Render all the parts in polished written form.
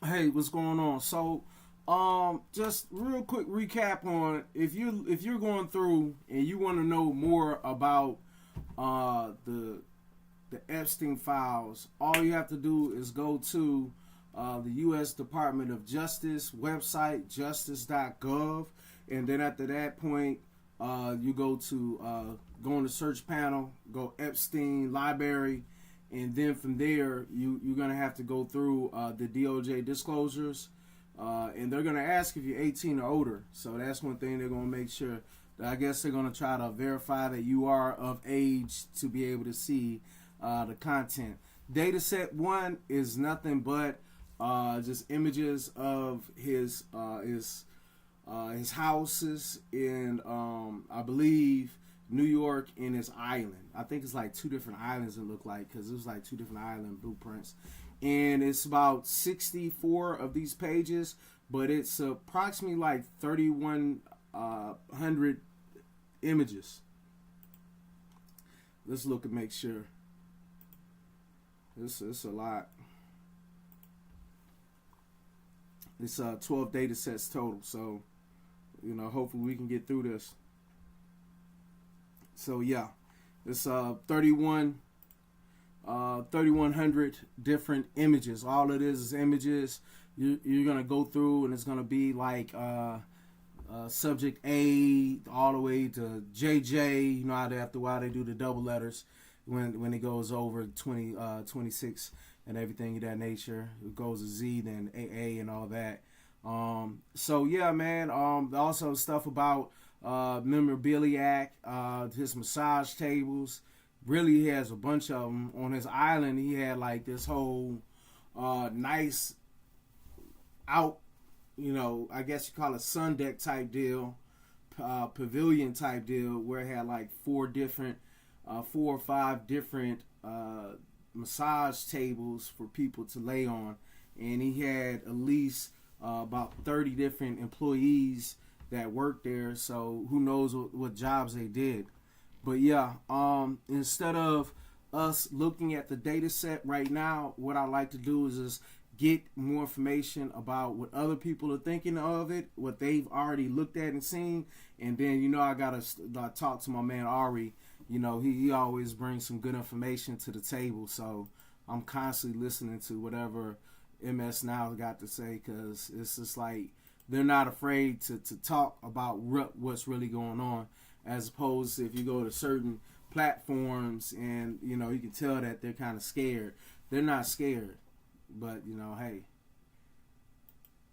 Hey, what's going on? So, just real quick recap on if you're going through and you want to know more about the Epstein files, all you have to do is go to the U.S. Department of Justice website, justice.gov, and then after that point, you go in the search panel, go Epstein library, and then from there you're gonna have to go through the DOJ disclosures, and they're gonna ask if you're 18 or older. So that's one thing they're gonna make sure. I guess they're gonna try to verify that you are of age to be able to see the content. Data set one is nothing but just images of his houses in I believe New York and his island. I think it's like two different islands it looked like because it was like two different island blueprints, and it's about 64 of these pages, but it's approximately like 3,100 images. Let's look and make sure. It's a lot. It's 12 data sets total, so hopefully we can get through this. So yeah, it's 3,100 different images. All it is images. You're gonna go through, and it's gonna be like subject A all the way to JJ. You know how they, after a while they do the double letters when it goes over 26 and everything of that nature. It goes to Z, then AA and all that. So yeah, man. Also stuff about memorabilia, his massage tables. Really, he has a bunch of them on his island. He had like this whole nice out, I guess you call it sun deck type deal, pavilion type deal, where it had like four or five different massage tables for people to lay on, and he had at least about 30 different employees that worked there. So who knows what jobs they did. But yeah, instead of us looking at the data set right now, what I like to do is just get more information about what other people are thinking of it, what they've already looked at and seen, and then I gotta talk to my man Ari. He always brings some good information to the table, so I'm constantly listening to whatever MS Now got to say, because it's just like they're not afraid to talk about what's really going on, as opposed to if you go to certain platforms and you can tell that they're kind of scared. They're not scared, but hey.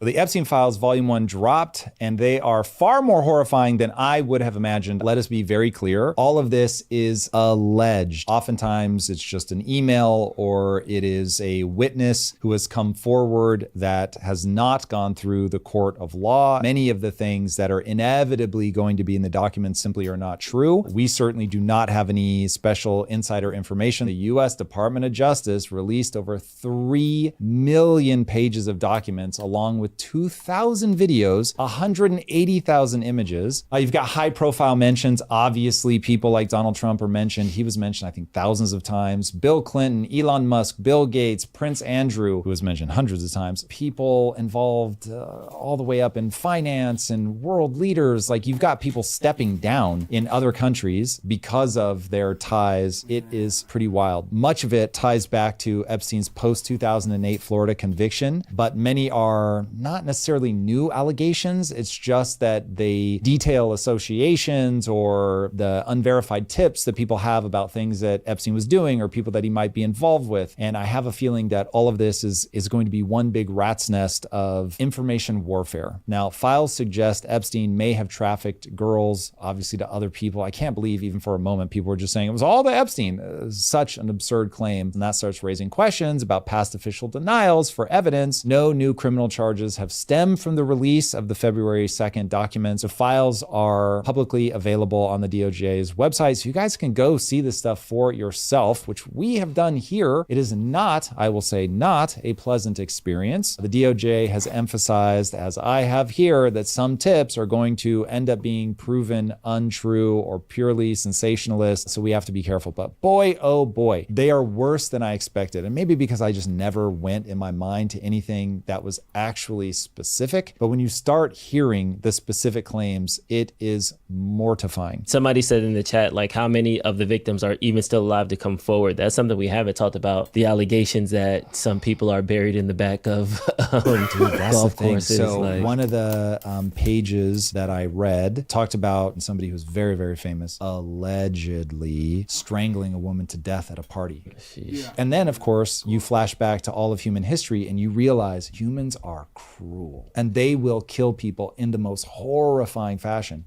The Epstein Files Volume 1 dropped, and they are far more horrifying than I would have imagined. Let us be very clear. All of this is alleged. Oftentimes, it's just an email or it is a witness who has come forward that has not gone through the court of law. Many of the things that are inevitably going to be in the documents simply are not true. We certainly do not have any special insider information. The U.S. Department of Justice released over 3 million pages of documents along with 2,000 videos, 180,000 images. You've got high profile mentions. Obviously, people like Donald Trump are mentioned. He was mentioned, I think, thousands of times. Bill Clinton, Elon Musk, Bill Gates, Prince Andrew, who was mentioned hundreds of times. People involved all the way up in finance and world leaders. Like, you've got people stepping down in other countries because of their ties. It is pretty wild. Much of it ties back to Epstein's post-2008 Florida conviction, but many are not necessarily new allegations. It's just that they detail associations or the unverified tips that people have about things that Epstein was doing or people that he might be involved with. And I have a feeling that all of this is going to be one big rat's nest of information warfare. Now, files suggest Epstein may have trafficked girls, obviously to other people. I can't believe even for a moment people were just saying it was all to Epstein. Such an absurd claim. And that starts raising questions about past official denials for evidence. No new criminal charges charges have stemmed from the release of the February 2nd documents. The files are publicly available on the DOJ's website, so you guys can go see this stuff for yourself, which we have done here. It is not, I will say, not a pleasant experience. The DOJ has emphasized, as I have here, that some tips are going to end up being proven untrue or purely sensationalist, so we have to be careful. But boy, oh boy, they are worse than I expected. And maybe because I just never went in my mind to anything that was actually specific. But when you start hearing the specific claims, it is mortifying. Somebody said in the chat, like, how many of the victims are even still alive to come forward? That's something we haven't talked about. The allegations that some people are buried in the back of golf courses. So one of the pages that I read talked about somebody who's very, very famous allegedly strangling a woman to death at a party. Yeah. And then, of course, you flash back to all of human history and you realize humans are cruel and they will kill people in the most horrifying fashion.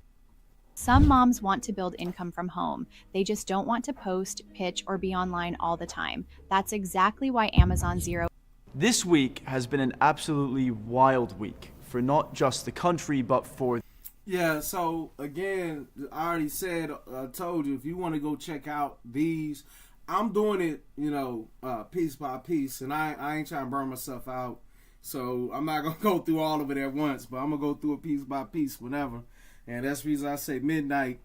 Some moms want to build income from home. They just don't want to post, pitch, or be online all the time. That's exactly why Amazon Zero. This week has been an absolutely wild week for not just the country, but for... Yeah, so again, I already said, I told you, if you want to go check out these, I'm doing it, piece by piece, and I ain't trying to burn myself out. So I'm not going to go through all of it at once, but I'm going to go through it piece by piece whenever. And that's the reason I say midnight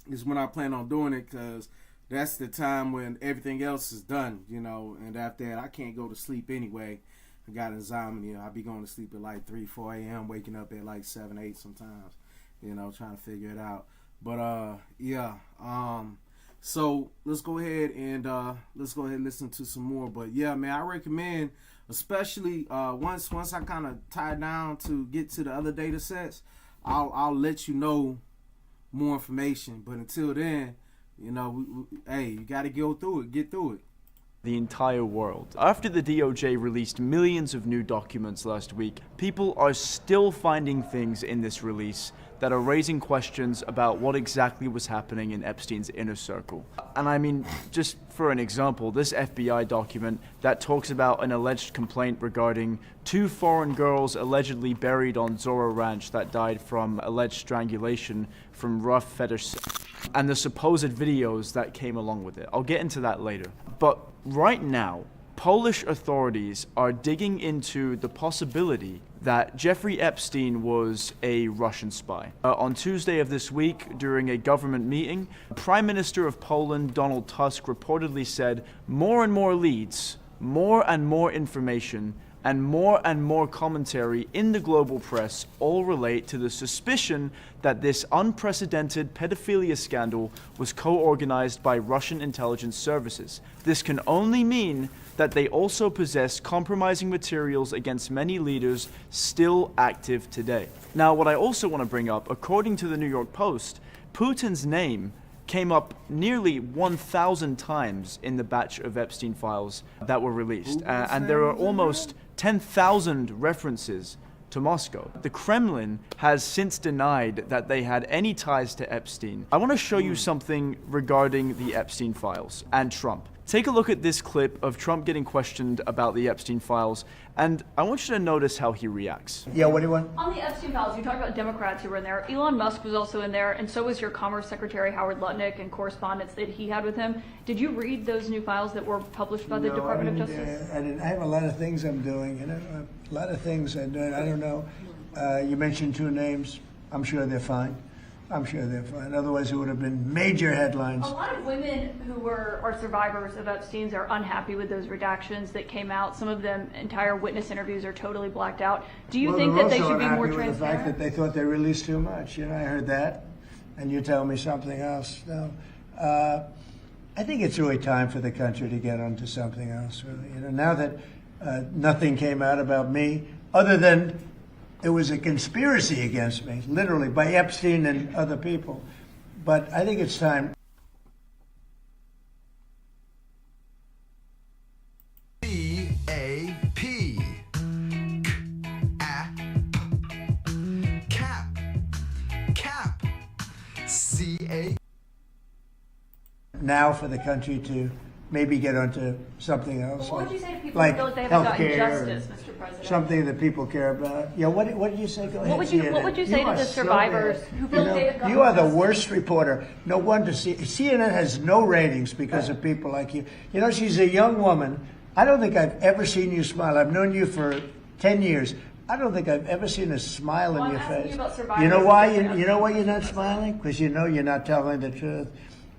is when I plan on doing it, because that's the time when everything else is done, and after that, I can't go to sleep anyway. I got insomnia. I'll be going to sleep at like 3, 4 a.m., waking up at like 7, 8 sometimes, trying to figure it out. But, so let's go ahead and listen to some more. But yeah, man, I recommend, especially once I kind of tie down to get to the other data sets, I'll let you know more information. But until then, you got to get through it. The entire world. After the DOJ released millions of new documents last week, people are still finding things in this release that are raising questions about what exactly was happening in Epstein's inner circle. And I mean, just for an example, this FBI document that talks about an alleged complaint regarding 2 foreign girls allegedly buried on Zorro Ranch that died from alleged strangulation from rough fetish and the supposed videos that came along with it. I'll get into that later. But right now, Polish authorities are digging into the possibility that Jeffrey Epstein was a Russian spy. On Tuesday of this week, during a government meeting, Prime Minister of Poland, Donald Tusk, reportedly said more and more leads, more and more information, and more commentary in the global press all relate to the suspicion that this unprecedented pedophilia scandal was co-organized by Russian intelligence services. This can only mean that they also possess compromising materials against many leaders still active today. Now, what I also want to bring up, according to the New York Post, Putin's name came up nearly 1,000 times in the batch of Epstein files that were released, and there are almost 10,000 references to Moscow. The Kremlin has since denied that they had any ties to Epstein. I want to show you something regarding the Epstein files and Trump. Take a look at this clip of Trump getting questioned about the Epstein files, and I want you to notice how he reacts. Yeah, what do you want? On the Epstein files, you talked about Democrats who were in there. Elon Musk was also in there, and so was your Commerce Secretary Howard Lutnick and correspondence that he had with him. Did you read those new files that were published by the Department of Justice? I didn't. I have a lot of things I'm doing, a lot of things I'm doing. I don't know. You mentioned 2 names. I'm sure they're fine. Otherwise, it would have been major headlines. A lot of women who are survivors of Epstein's are unhappy with those redactions that came out. Some of them, entire witness interviews are totally blacked out. Do you think that they should be more transparent? With the fact that they thought they released too much. I heard that, and you tell me something else. No, I think it's really time for the country to get onto something else. Really, now that nothing came out about me, other than it was a conspiracy against me, literally, by Epstein and other people. But I think it's time. C-A-P. Cap. C-A. Now for the country to maybe get onto something else. What would you say to people like who feel like they haven't gotten healthcare justice, Mr. President? Something that people care about. Yeah, what did you say? Go ahead. What would you say to the survivors who feel like they have gotten You are the justice? worst reporter. No wonder CNN has no ratings because of people like you. You know, she's a young woman. I don't think I've ever seen you smile. I've known you for 10 years. I don't think I've ever seen a smile Well, on I'm your asking face. you about survivors. You know why? You know why you're not smiling? Because you know you're not telling the truth,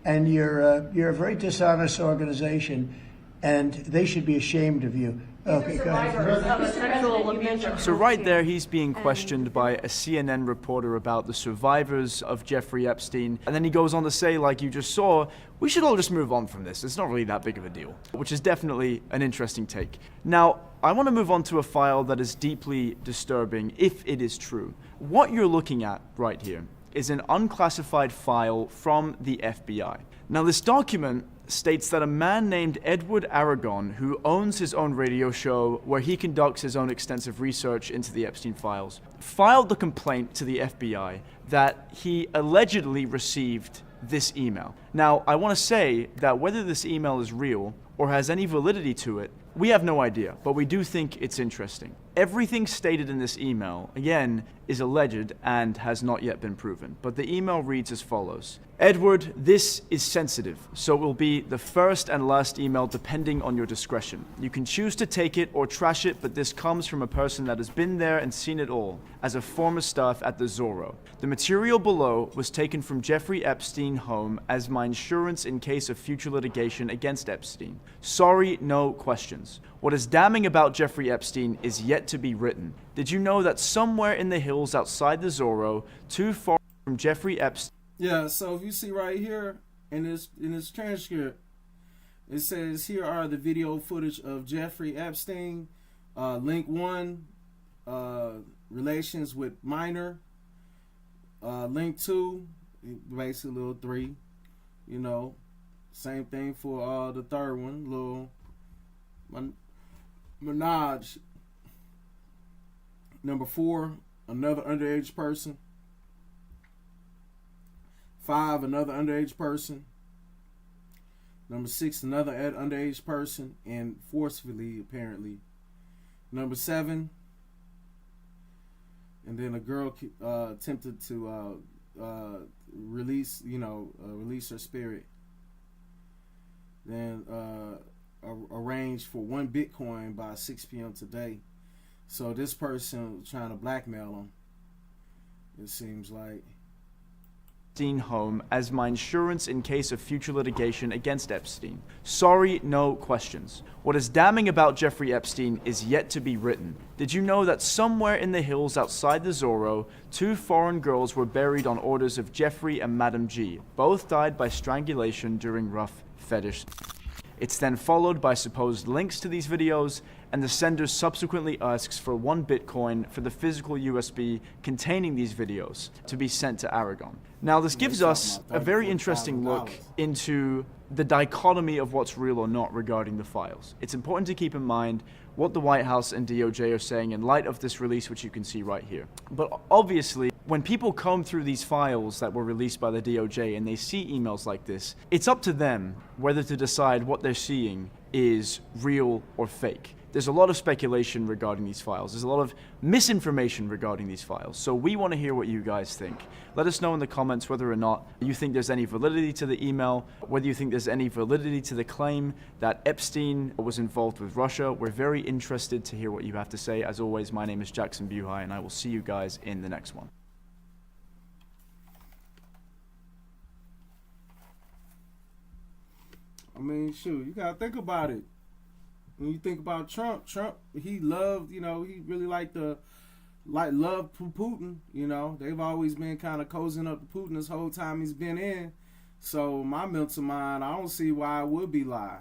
and you're a very dishonest organization, and they should be ashamed of you. Okay, go ahead. Survivors of a sexual abuse. So right there, he's being questioned by a CNN reporter about the survivors of Jeffrey Epstein. And then he goes on to say, like you just saw, we should all just move on from this. It's not really that big of a deal, which is definitely an interesting take. Now, I want to move on to a file that is deeply disturbing, if it is true. What you're looking at right here is an unclassified file from the FBI. Now, this document states that a man named Edward Aragon, who owns his own radio show where he conducts his own extensive research into the Epstein files, filed the complaint to the FBI that he allegedly received this email. Now, I want to say that whether this email is real or has any validity to it, we have no idea, but we do think it's interesting. Everything stated in this email, again, is alleged and has not yet been proven. But the email reads as follows. Edward, this is sensitive, so it will be the first and last email depending on your discretion. You can choose to take it or trash it, but this comes from a person that has been there and seen it all, as a former staff at the Zorro. The material below was taken from Jeffrey Epstein home as my insurance in case of future litigation against Epstein. Sorry, no questions. What is damning about Jeffrey Epstein is yet to be written. Did you know that somewhere in the hills outside the Zorro, too far from Jeffrey Epstein... Yeah, so if you see right here in this transcript, it says here are the video footage of Jeffrey Epstein. Link 1, relations with minor. Link 2, basically little 3. You know, same thing for the third one, little Minaj. Number 4, another underage person. 5, another underage person. Number 6, another underage person, and forcefully, apparently. Number 7, and then a girl attempted to release her spirit. Then arranged for 1 Bitcoin by 6 p.m. today. So this person was trying to blackmail him, it seems like. home as my insurance in case of future litigation against Epstein. Sorry, no questions. What is damning about Jeffrey Epstein is yet to be written. Did you know that somewhere in the hills outside the Zorro, 2 foreign girls were buried on orders of Jeffrey and Madam G? Both died by strangulation during rough fetish. It's then followed by supposed links to these videos, and the sender subsequently asks for 1 Bitcoin for the physical USB containing these videos to be sent to Aragon. Now, this gives us a very interesting look into the dichotomy of what's real or not regarding the files. It's important to keep in mind what the White House and DOJ are saying in light of this release, which you can see right here. But obviously, when people comb through these files that were released by the DOJ and they see emails like this, it's up to them whether to decide what they're seeing is real or fake. There's a lot of speculation regarding these files. There's a lot of misinformation regarding these files. So we want to hear what you guys think. Let us know in the comments whether or not you think there's any validity to the email, whether you think there's any validity to the claim that Epstein was involved with Russia. We're very interested to hear what you have to say. As always, my name is Jackson Buhai, and I will see you guys in the next one. I mean, shoot, you gotta think about it. When you think about Trump, he loved, he really loved Putin. They've always been kind of cozying up to Putin this whole time he's been in. So my mental mind, I don't see why it would be lie.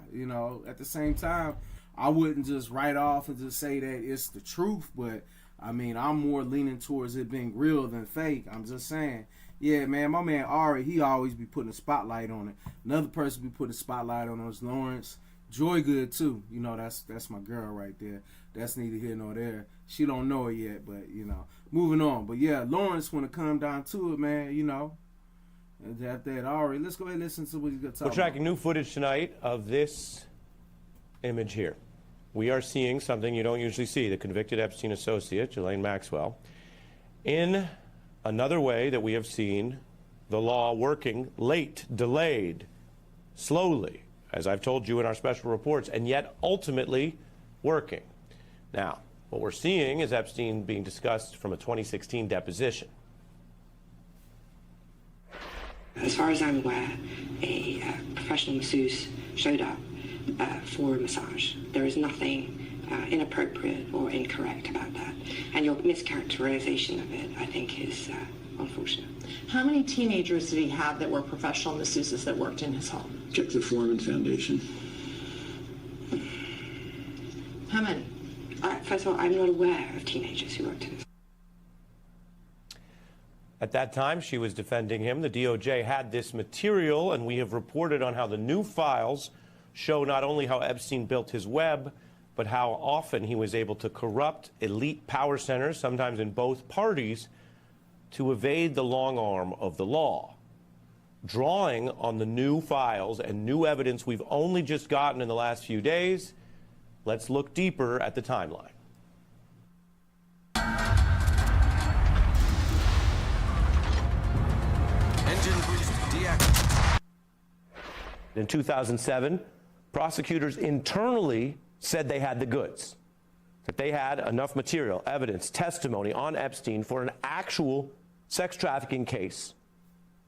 At the same time, I wouldn't just write off and just say that it's the truth. But I mean, I'm more leaning towards it being real than fake. I'm just saying. Yeah, man, my man Ari, he always be putting a spotlight on it. Another person be putting a spotlight on is Lawrence. Joy Good too, that's my girl right there. That's neither here nor there. She don't know it yet, but moving on. But yeah, Lawrence, when it come down to it, man, that Ari, let's go ahead and listen to what he's going to talk We're tracking new footage tonight of this image here. We are seeing something you don't usually see, the convicted Epstein associate, Ghislaine Maxwell, in another way that we have seen the law working late, delayed, slowly, as I've told you in our special reports, and yet ultimately working. Now, what we're seeing is Epstein being discussed from a 2016 deposition. As far as I'm aware, a professional masseuse showed up for a massage. There is nothing inappropriate or incorrect about that. And your mischaracterization of it, I think, is unfortunate. How many teenagers did he have that were professional masseuses that worked in his home? Check the Foreman Foundation. How many? First of all, I'm not aware of teenagers who worked in his home. At that time, she was defending him. The DOJ had this material, and we have reported on how the new files show not only how Epstein built his web, but how often he was able to corrupt elite power centers, sometimes in both parties, to evade the long arm of the law. Drawing on the new files and new evidence we've only just gotten in the last few days, let's look deeper at the timeline. In 2007, prosecutors internally said they had the goods, that they had enough material, evidence, testimony on Epstein for an actual sex trafficking case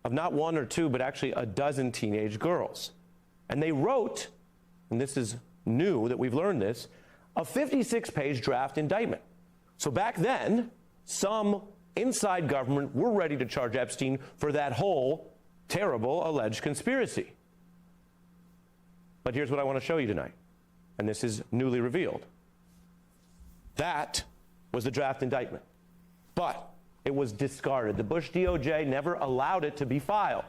of not one or two, but actually a dozen teenage girls. And they wrote, and this is new that we've learned this, a 56-page draft indictment. So back then, some inside government were ready to charge Epstein for that whole terrible alleged conspiracy. But here's what I want to show you tonight, and this is newly revealed. That was the draft indictment, but it was discarded. The Bush DOJ never allowed it to be filed,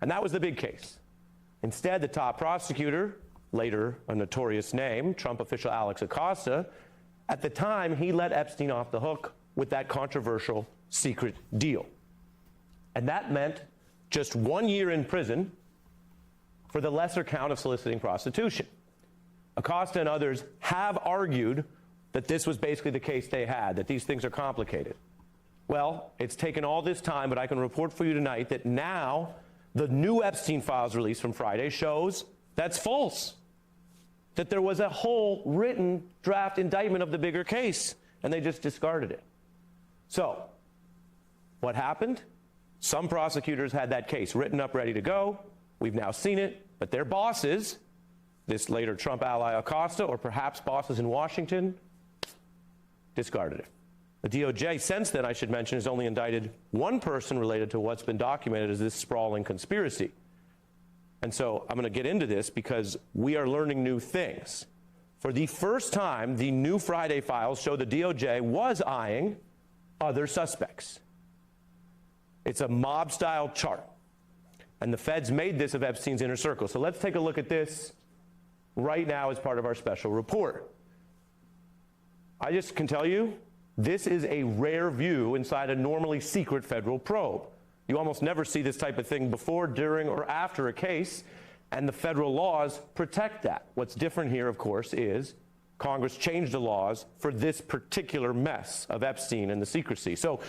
and that was the big case. Instead, the top prosecutor, later a notorious name, Trump official Alex Acosta, at the time, he let Epstein off the hook with that controversial secret deal. And that meant just 1 year in prison for the lesser count of soliciting prostitution. Acosta and others have argued that this was basically the case they had, that these things are complicated. Well, it's taken all this time, but I can report for you tonight that now the new Epstein files released from Friday shows that's false, that there was a whole written draft indictment of the bigger case, and they just discarded it. So, what happened? Some prosecutors had that case written up, ready to go. We've now seen it, but their bosses, this later Trump ally Acosta, or perhaps bosses in Washington, discarded it. The DOJ, since then, I should mention, has only indicted one person related to what's been documented as this sprawling conspiracy. And so I'm going to get into this because we are learning new things. For the first time, the new Friday files show the DOJ was eyeing other suspects. It's a mob-style chart. And the feds made this of Epstein's inner circle. So let's take a look at this right now as part of our special report. I just can tell you, this is a rare view inside a normally secret federal probe. You almost never see this type of thing before, during, or after a case, and the federal laws protect that. What's different here, of course, is Congress changed the laws for this particular mess of Epstein and the secrecy. So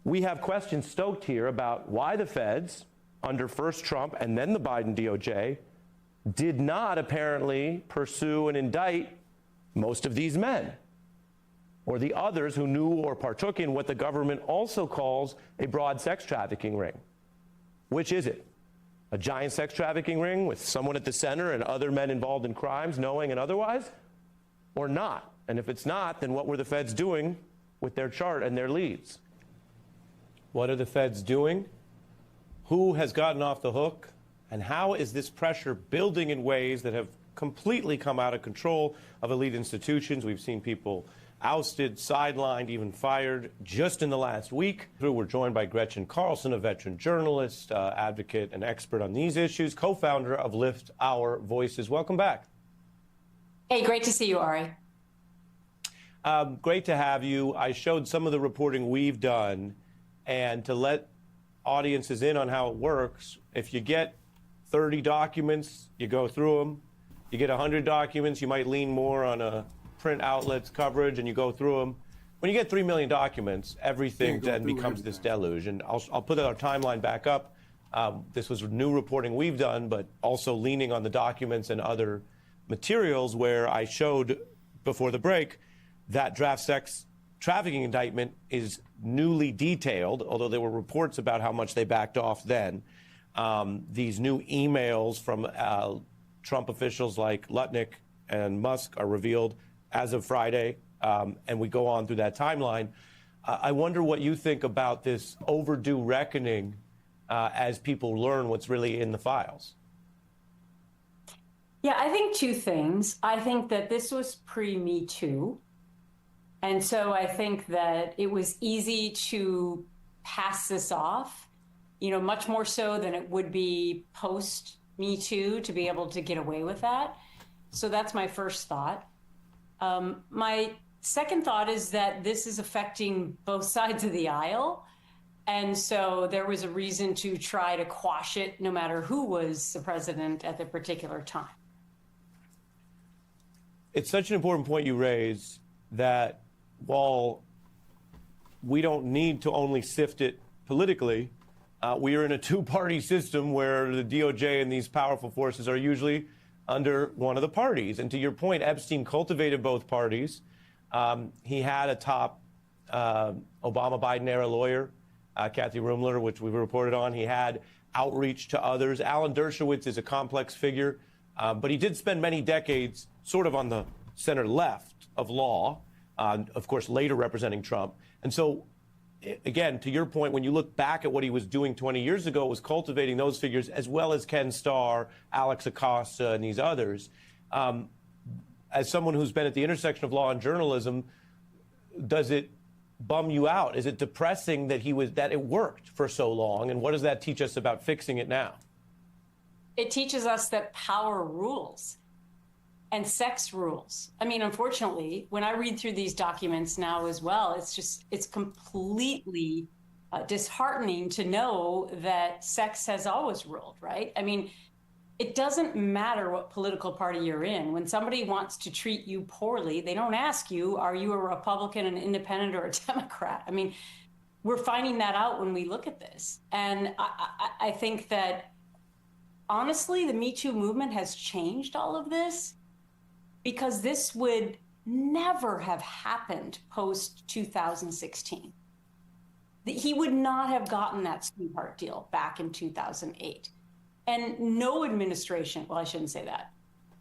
we have questions stoked here about why the feds, under first Trump and then the Biden DOJ, did not apparently pursue and indict most of these men, or the others who knew or partook in what the government also calls a broad sex trafficking ring. Which is it? A giant sex trafficking ring with someone at the center and other men involved in crimes, knowing and otherwise? Or not? And if it's not, then what were the feds doing with their chart and their leads? What are the feds doing? Who has gotten off the hook? And how is this pressure building in ways that have completely come out of control of elite institutions? We've seen people ousted, sidelined, even fired just in the last week. We're joined by Gretchen Carlson, a veteran journalist, advocate, and expert on these issues, co-founder of Lift Our Voices. Welcome back. Hey, great to see you, Ari. Great to have you. I showed some of the reporting we've done, and to let audiences in on how it works. If you get 30 documents, you go through them. You get 100 documents, you might lean more on a print outlet's coverage and you go through them. When you get 3 million documents, everything then becomes this deluge. And I'll put our timeline back up. This was new reporting we've done, but also leaning on the documents and other materials where I showed before the break that draft sex trafficking indictment is newly detailed, although there were reports about how much they backed off then. These new emails from Trump officials like Lutnick and Musk are revealed as of Friday, and we go on through that timeline. I wonder what you think about this overdue reckoning as people learn what's really in the files. Yeah, I think two things. I think that this was pre-Me Too. And so I think that it was easy to pass this off, much more so than it would be post-Me Too to be able to get away with that. So that's my first thought. My second thought is that this is affecting both sides of the aisle. And so there was a reason to try to quash it no matter who was the president at the particular time. It's such an important point you raise that while we don't need to only sift it politically, we are in a two-party system where the DOJ and these powerful forces are usually under one of the parties. And to your point, Epstein cultivated both parties. He had a top Obama-Biden era lawyer, Kathy Rumler, which we reported on. He had outreach to others. Alan Dershowitz is a complex figure, but he did spend many decades sort of on the center left of law, of course, later representing Trump. And so, again, to your point, when you look back at what he was doing 20 years ago, it was cultivating those figures as well as Ken Starr, Alex Acosta, and these others. As someone who's been at the intersection of law and journalism, does it bum you out? Is it depressing that that it worked for so long? And what does that teach us about fixing it now? It teaches us that power rules and sex rules. I mean, unfortunately, when I read through these documents now as well, it's completely disheartening to know that sex has always ruled, right? I mean, it doesn't matter what political party you're in. When somebody wants to treat you poorly, they don't ask you, are you a Republican, an independent, or a Democrat? I mean, we're finding that out when we look at this. And I think that, honestly, the Me Too movement has changed all of this, because this would never have happened post-2016. He would not have gotten that sweetheart deal back in 2008. And no administration, well, I shouldn't say that,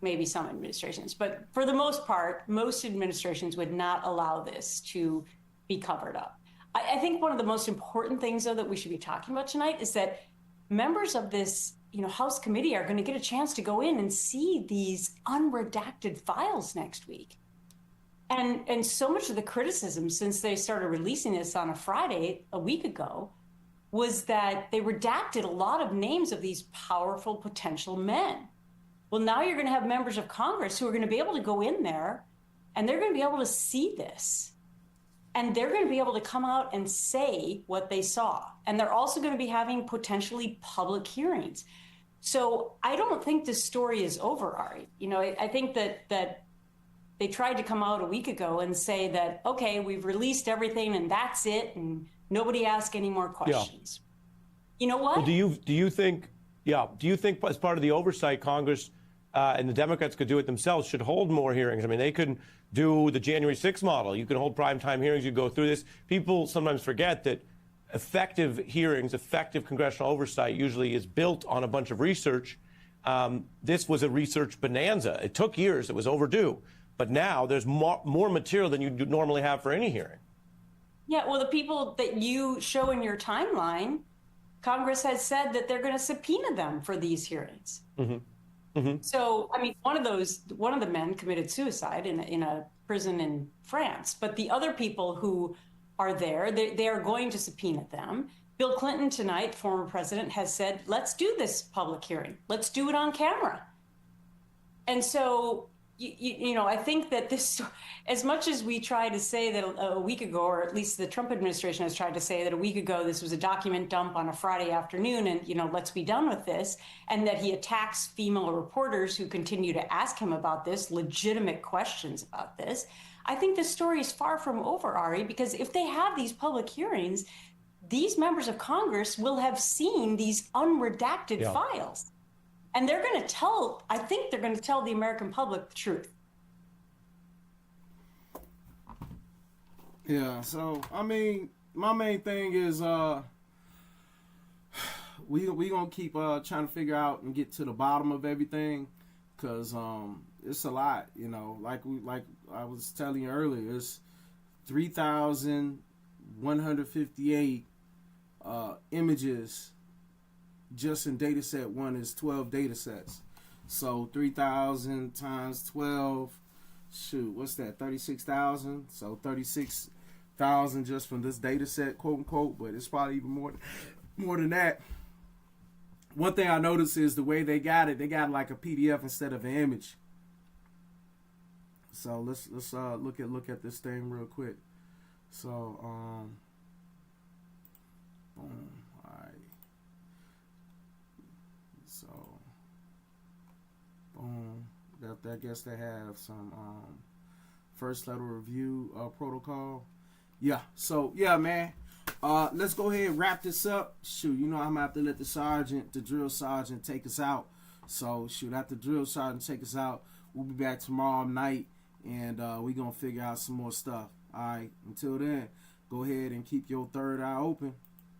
maybe some administrations, but for the most part, most administrations would not allow this to be covered up. I think one of the most important things, though, that we should be talking about tonight is that members of this House committee are going to get a chance to go in and see these unredacted files next week. And so much of the criticism since they started releasing this on a Friday a week ago was that they redacted a lot of names of these powerful potential men. Well, now you're going to have members of Congress who are going to be able to go in there and they're going to be able to see this. And they're going to be able to come out and say what they saw. And they're also going to be having potentially public hearings. So I don't think this story is over, Ari. I think that they tried to come out a week ago and say that, okay, we've released everything and that's it, and nobody ask any more questions. Yeah. You know what? Well, do you think as part of the oversight, Congress and the Democrats could do it themselves, should hold more hearings? I mean, they could do the January 6th model. You can hold primetime hearings, you go through this. People sometimes forget that effective hearings, effective congressional oversight usually is built on a bunch of research. This was a research bonanza. It took years, it was overdue. But now there's more material than you normally have for any hearing. Yeah, well, the people that you show in your timeline, Congress has said that they're going to subpoena them for these hearings. Mm-hmm. Mm-hmm. So, I mean, one of the men committed suicide in a prison in France, but the other people who are there, they are going to subpoena them. Bill Clinton tonight, former president, has said, let's do this public hearing. Let's do it on camera. And so, You know, I think that this, as much as we tried to say that a week ago, or at least the Trump administration has tried to say that a week ago, this was a document dump on a Friday afternoon and, you know, let's be done with this, and that he attacks female reporters who continue to ask him about this, legitimate questions about this. I think this story is far from over, Ari, because if they have these public hearings, these members of Congress will have seen these unredacted files. And they're going to tell, I think they're going to tell the American public the truth. Yeah, so, I mean, my main thing is we going to keep trying to figure out and get to the bottom of everything, because it's a lot, you know. Like I was telling you earlier, it's 3,158 images. Just in data set 1 is 12 data sets. So 3,000 times 12, shoot, what's that, 36,000? So 36,000 just from this data set, quote unquote, but it's probably even more than that. One thing I noticed is the way they got it like a PDF instead of an image. So let's look at this thing real quick. So boom. So, boom. I guess they have some first level review protocol. Yeah. So yeah, man. Let's go ahead and wrap this up. Shoot, you know I'm gonna have to let the drill sergeant, take us out. So shoot, after the drill sergeant take us out, we'll be back tomorrow night, and we're gonna figure out some more stuff. All right. Until then, go ahead and keep your third eye open.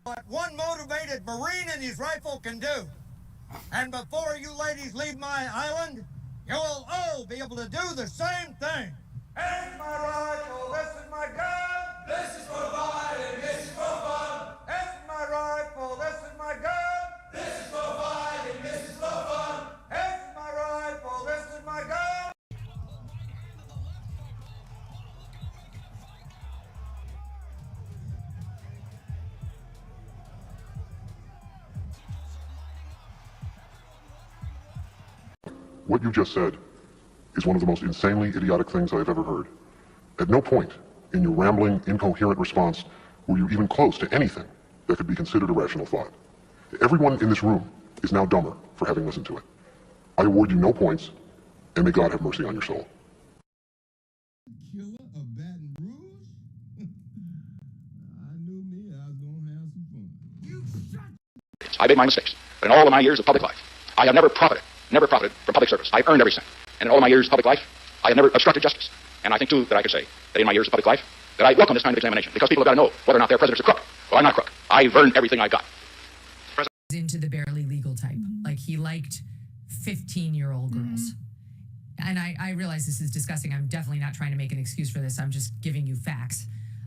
What one motivated Marine and his rifle can do. And before you ladies leave my island, you will all be able to do the same thing. Here's my rifle, this is my gun. This is for fighting, this is for fun. Here's my rifle, this is my gun. This is for fighting, this is for fun. Here's my rifle, this is my gun. What you just said is one of the most insanely idiotic things I have ever heard. At no point in your rambling, incoherent response were you even close to anything that could be considered a rational thought. Everyone in this room is now dumber for having listened to it. I award you no points, and may God have mercy on your soul. Killer of Baton Rouge? I knew me, I was gonna have some fun. You shut. I made my mistakes, but in all of my years of public life, I have never profited from public service. I've earned every cent. And in all of my years of public life, I have never obstructed justice. And I think, too, that I could say that in my years of public life, that I welcome this kind of examination, because people have got to know whether or not their president's a crook. Well, I'm not a crook. I've earned everything I got. Into the barely legal type. Like, he liked 15-year-old girls. And I realize this is disgusting. I'm definitely not trying to make an excuse for this. I'm just giving you facts.